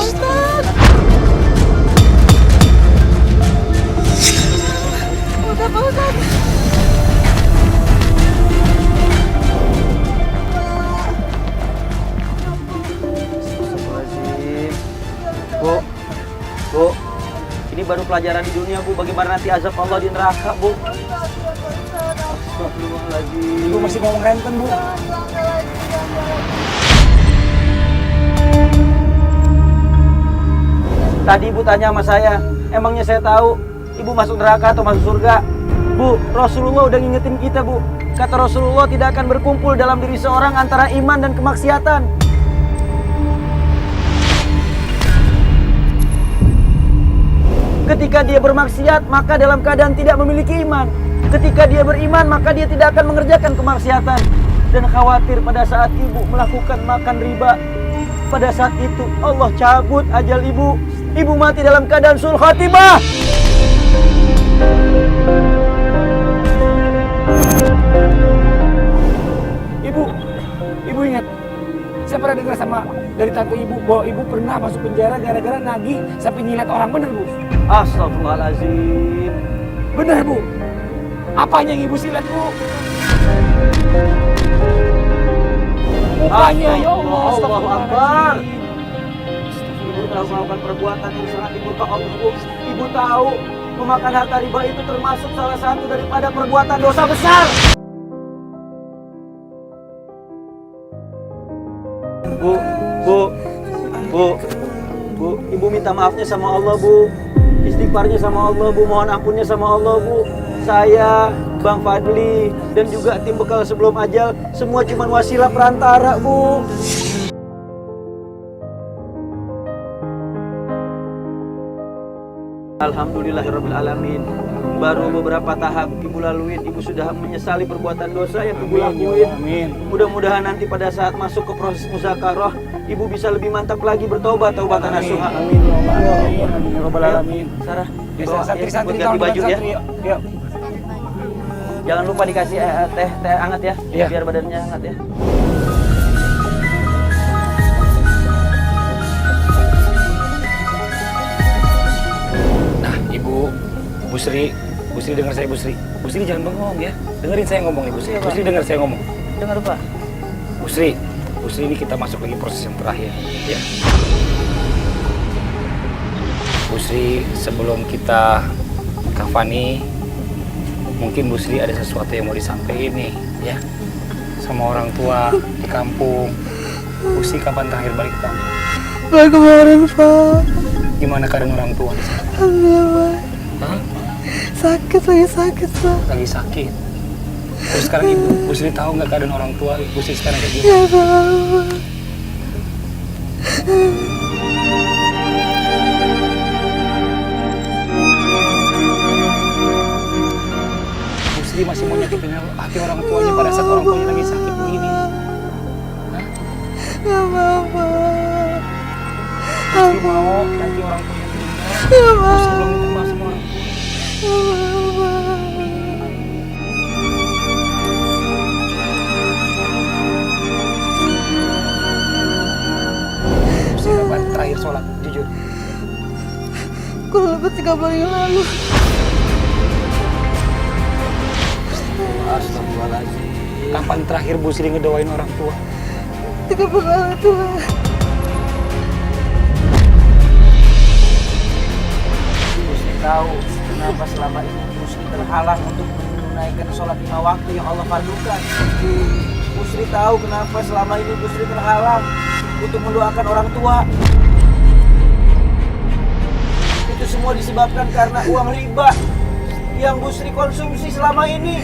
Ustaz. Udah Pak Ustaz. Astagfirullahaladzim. Bu, Bu, ini baru pelajaran di dunia, Bu. Bagaimana nanti azab Allah di neraka, Bu? Astagfirullahaladzim. Ibu masih ngomong renten, Bu. Tadi Ibu tanya sama saya, emangnya saya tahu Ibu masuk neraka atau masuk surga? Bu, Rasulullah udah ngingetin kita, Bu. Kata Rasulullah tidak akan berkumpul dalam diri seorang antara iman dan kemaksiatan. Ketika dia bermaksiat, maka dalam keadaan tidak memiliki iman. Ketika dia beriman, maka dia tidak akan mengerjakan kemaksiatan. Dan khawatir pada saat ibu melakukan makan riba, pada saat itu Allah cabut ajal ibu. Ibu mati dalam keadaan sul khatimah. Ibu ingat, saya pernah dengar dari tante ibu bahwa ibu pernah masuk penjara gara-gara nagih sampai nyilet orang, bener Bu? Astagfirullahaladzim. Bener Bu? Apanya yang ibu silet Bu? Mukanya, ya Allah. Allahu Akbar. Ibu telah melakukan perbuatan yang sangat dimurka Allah, Bu. Ibu tahu memakan harta riba itu termasuk salah satu daripada perbuatan dosa besar. Bu, Ibu minta maafnya sama Allah, Bu. Istighfarnya sama Allah, Bu. Mohon ampunnya sama Allah, Bu. Saya, Bang Fadli, dan juga tim bekal sebelum ajal, semua cuma wasilah perantara, Bu. Alhamdulillahirrahmanirrahim. Baru beberapa tahap Ibu laluin, Ibu sudah menyesali perbuatan dosa yang Ibu lakuin. Amin. Mudah-mudahan nanti pada saat masuk ke proses muzakarah, Ibu bisa lebih mantap lagi bertobat, taubatan nasuha. Amin. Amin. Ya Rabbal Alamin. Sarah, Santri-santri ganti baju ya. Yuk. Jangan lupa dikasih teh hangat ya, Iya. biar badannya hangat ya. Nah, Bu Sri dengar saya Bu Sri. Bu Sri jangan bengong ya. Dengerin saya ngomong nih Bu Sri. Iya, Pak. Bu Sri dengar saya ngomong. Dengar Pak. Bu Sri ini kita masuk lagi proses yang terakhir ya. Bu Sri, sebelum kita kafani, mungkin Bu Sri ada sesuatu yang mau disampaikan nih ya sama orang tua di kampung. Bu Sri kapan terakhir balik ke kampung? Pak, kemarin Pak. Gimana keadaan orang tua di sana? Alhamdulillah. Hah? Lagi sakit Pak. Lagi sakit. Terus sekarang Bu Sri tahu nggak keadaan orang tua Bu Sri sekarang kayak gimana? Ya tahu Pak. Bu Sri masih mau nyakitin hati orang tuanya pada saat orang tuanya lagi sakit begini. Hah? Gak mau Pak. Bu Sri mau nanti orang tuanya meninggal. Gak Bu Sri mau. belum minta maaf sama orang tua. Gak mau Pak. Bu Sri kapan terakhir sholat? Jujur. Kurang lebih 3 bulan yang lalu. Astagfirullahaladzim. Kapan terakhir Bu Sri ngedoain orang tua? 3 bulan lalu Tuhan. Ibu Sri tahu kenapa selama ini Ibu Sri terhalang untuk menunaikan sholat 5 waktu yang Allah fardukan. Ibu Sri tahu kenapa selama ini Ibu Sri terhalang untuk mendoakan orang tua. Itu semua disebabkan karena uang riba yang Bu Sri konsumsi selama ini.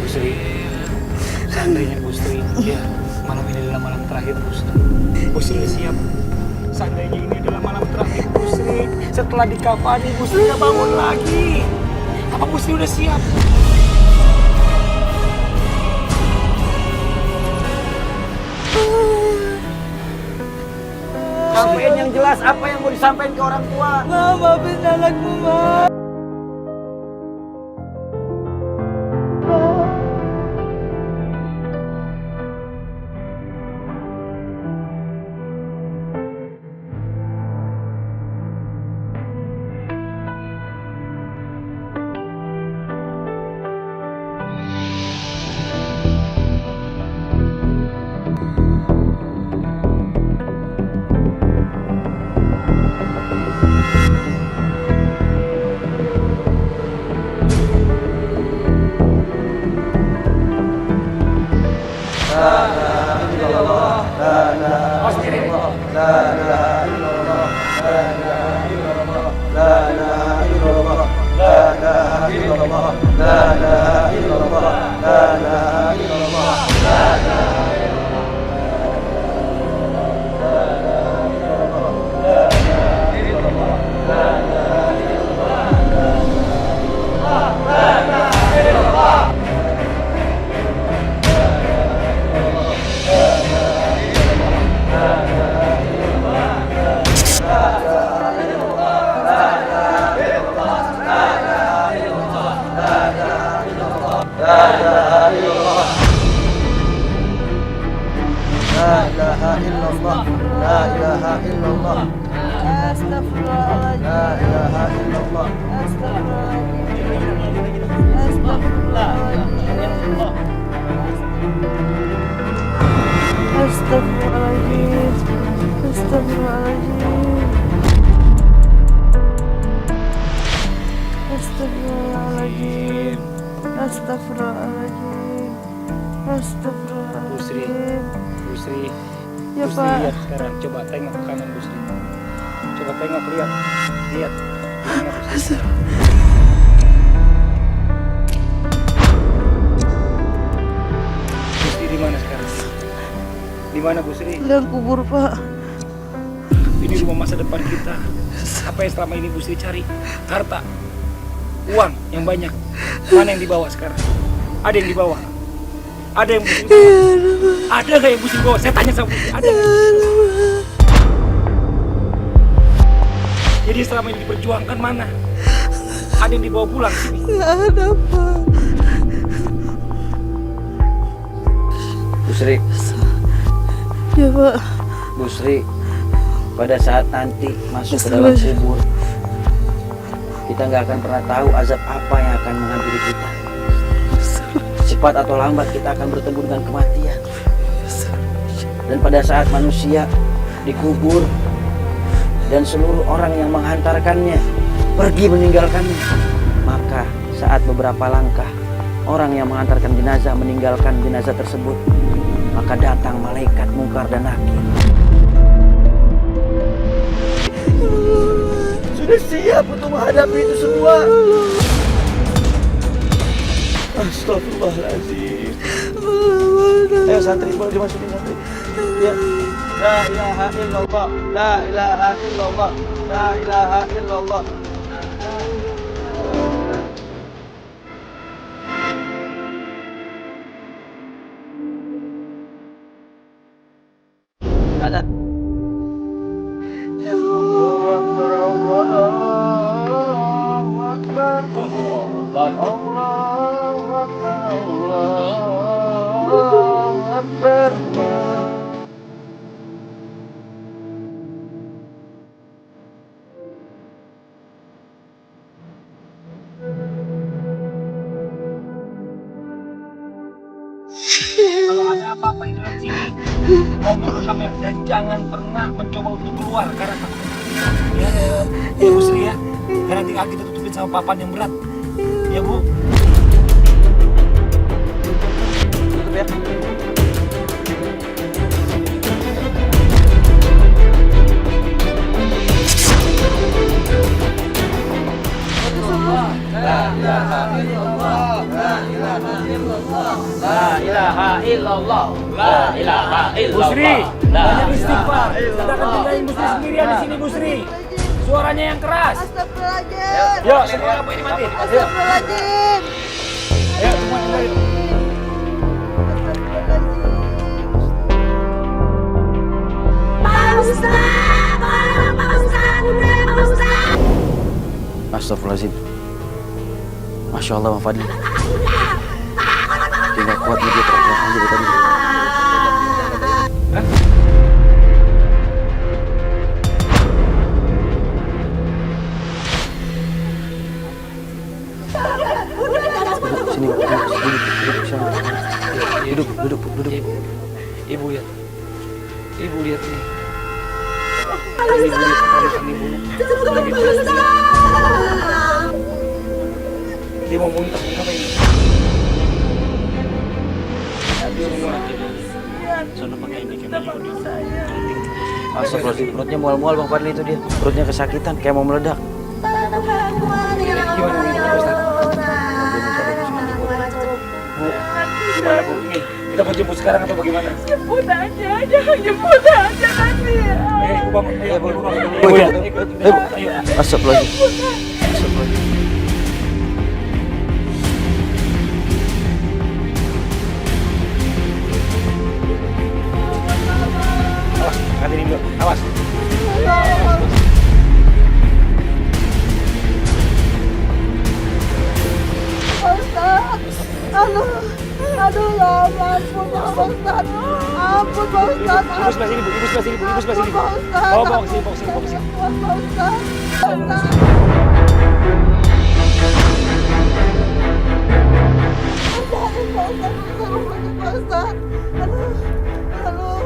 Bu Sri, seandainya Bu Sri ya malam ini adalah malam terakhir Bu Sri. Bu Sri udah siap. Seandainya ini adalah malam terakhir Bu Sri, setelah dikafani Bu Sri nggak bangun lagi. Apa Bu Sri udah siap? Sampaikan yang jelas apa yang mau disampaikan ke orang tua. Maafin anakku Ma. Busri, Ya, Busri Pak. lihat sekarang. Coba tengok ke kanan Busri. Coba tengok, lihat. Lihat. Gimana Busri? Busri di mana sekarang? Di mana Busri? Dan kubur, Pak. Ini rumah masa depan kita. Apa yang selama ini Busri cari? Harta, uang yang banyak. Mana yang dibawa sekarang? Ada yang dibawa? Ada yang Busri bawa? Ada nggak yang Busri bawa? Saya tanya sama Busri, ada nggak? Jadi selama ini diperjuangkan mana? Ada yang dibawa pulang sini? Nggak ada, Pak. Busri, Ya, Pak. Busri, pada saat nanti masuk ke dalam kubur, kita nggak akan pernah tahu azab apa yang akan menghampiri kita. Cepat atau lambat kita akan bertemu dengan kematian. Dan pada saat manusia dikubur dan seluruh orang yang menghantarkannya pergi meninggalkannya, maka saat beberapa langkah orang yang mengantarkan jenazah meninggalkan jenazah tersebut, maka datang malaikat Mungkar dan Nakir. Sudah siap untuk menghadapi itu semua. Astagfirullahaladzim. Ayo santri, boleh dimasukin santri. Ya. La ilaha illallah, la ilaha illallah, la ilaha illallah. Ada. Kalau ada apa-apa di dalam sini, ngomong sama dan jangan pernah mencoba untuk keluar karena takut. Ya, ya Busri ya. Karena nanti kita tutupin sama papan yang berat. Ya Bu. Tutup ya. Busri, banyak istighfar. Kita akan tinggalin Busri sendirian di sini Busri. Suaranya yang keras. Astagfirullahaladzim. Yuk, semua lampu ini mati. Astagfirullahaladzim. Ayo, semua tinggalin. Astagfirullahaladzim. Masya Allah, Bang Fadli. Tidak kuatnya dia teriak aja dari tadi. Sini, duduk, duduk, duduk. Ibu lihat. Ibu lihat nih. Ibu lihat kepala ibu. Dia mau muntah, kenapa ini? Sono pakai ini Astagfirullahaladzim, perutnya mual-mual Bang Fadli itu dia. Perutnya kesakitan, kayak mau meledak. Gimana nih, Pak Ustadz? Bu, gimana Bu? Ini, kita mau jemput sekarang atau bagaimana? Jemput aja, jangan jemput aja nanti. Bu bangun, ayo Bu bangun. Bu, ya. Ayo. Astagfirullahaladzim. Astagfirullahaladzim. Awas, angkatin dulu, awas. Aduh, aduh ya Allah, ampun Pak Ustadz. Ampun Pak Ustadz. Ibu sebelah sini Bu, ibu sebelah sini Bu, ibu sebelah sini Bu. Pak Ustadz. Bawa ke sini, bawa ke sini, bawa ke sini. Pak Ustadz. Pak Ustadz. Aduh, aduh.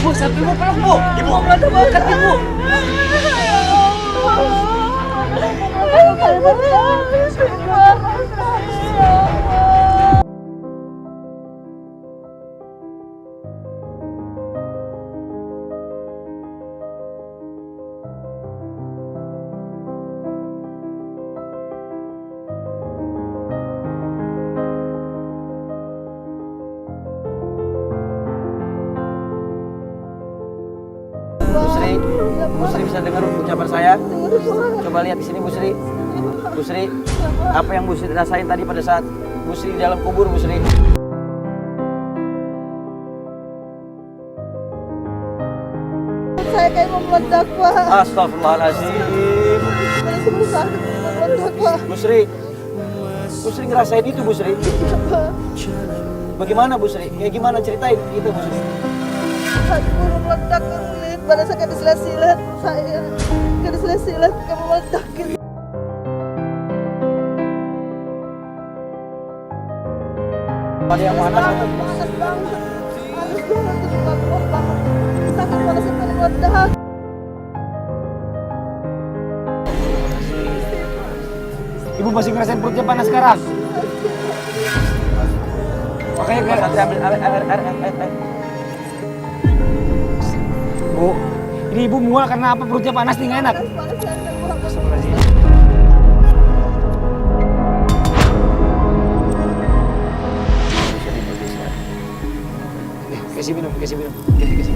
Ibu, sampai ibu peluk Bu. Ibu, ada bakat Ibu. Bu Sri, Bu Sri bisa dengar ucapan saya? Coba lihat di sini Bu Sri. Bu Sri, apa yang Bu Sri rasain tadi pada saat Bu Sri di dalam kubur Bu Sri? Saya kayak mau meledak Pak. Astagfirullahaladzim. Saya sebelum sakit mau meledak Pak. Bu Sri ngerasain itu Bu Sri? Bagaimana Bu Sri? Kayak gimana ceritain itu Bu Sri? Saya mau meledak kulit. Badan saya kayak disilat-silat. Saya kayak disilat-silat kayak mau meledak gitu. Ada yang panas atau Panas banget. Panas banget. Panas banget. Sakit banget saya pengen meledak. Ibu masih ngerasain perutnya panas sekarang? Makanya Mas Satri ambil air. Bu, ini ibu mual karena apa? Perutnya panas nih, nggak enak. Panas saya pengen meledak. Kasih minum, kasih minum. Kasih.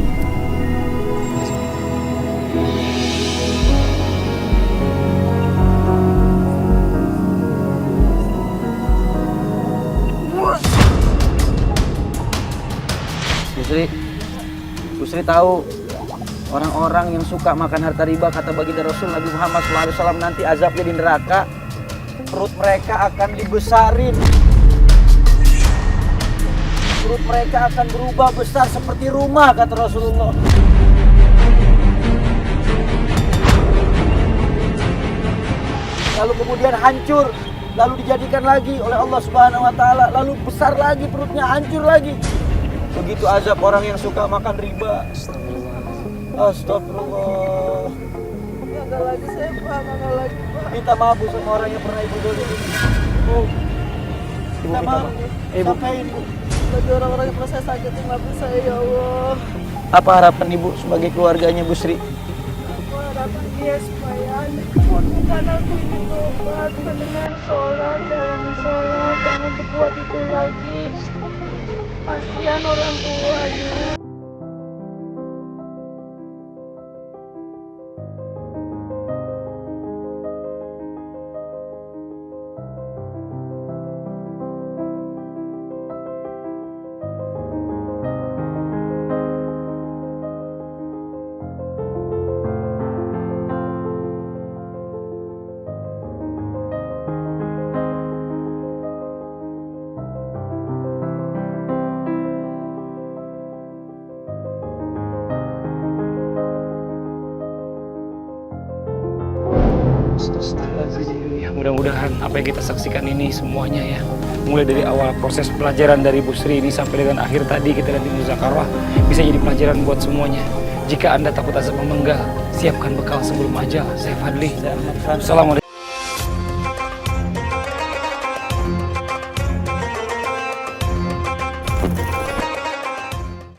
Bu Sri tahu orang-orang yang suka makan harta riba, kata baginda Rasul Nabi Muhammad SAW, nanti azabnya di neraka, perut mereka akan dibesarin. Perut mereka akan berubah besar seperti rumah, kata Rasulullah. Lalu kemudian hancur, lalu dijadikan lagi oleh Allah Subhanahu wa taala, lalu besar lagi perutnya, hancur lagi. Begitu azab orang yang suka makan riba. Astagfirullah. Enggak lagi saya Pak, enggak lagi Pak. Minta maaf Bu sama orang yang pernah ibu dulu. Bu, minta maaf. Ibu. Sampaikan Bu. Bagi orang-orang yang pernah saya sakitin, maafin saya ya Allah. Apa harapan ibu sebagai keluarganya Bu Sri? Aku harapan dia supaya bukan aku ini tobat, mendengar sholat, dalam sholat, jangan berbuat itu lagi. Kasihan orang tuanya. Mudah-mudahan apa yang kita saksikan ini semuanya ya, mulai dari awal proses pelajaran dari Bu Sri ini sampai dengan akhir tadi kita lihat di muzakarah, bisa jadi pelajaran buat semuanya. Jika Anda takut azab memenggal, siapkan bekal sebelum ajal. Saya Fadli. Saya Ahmad Khan. Assalamualaikum.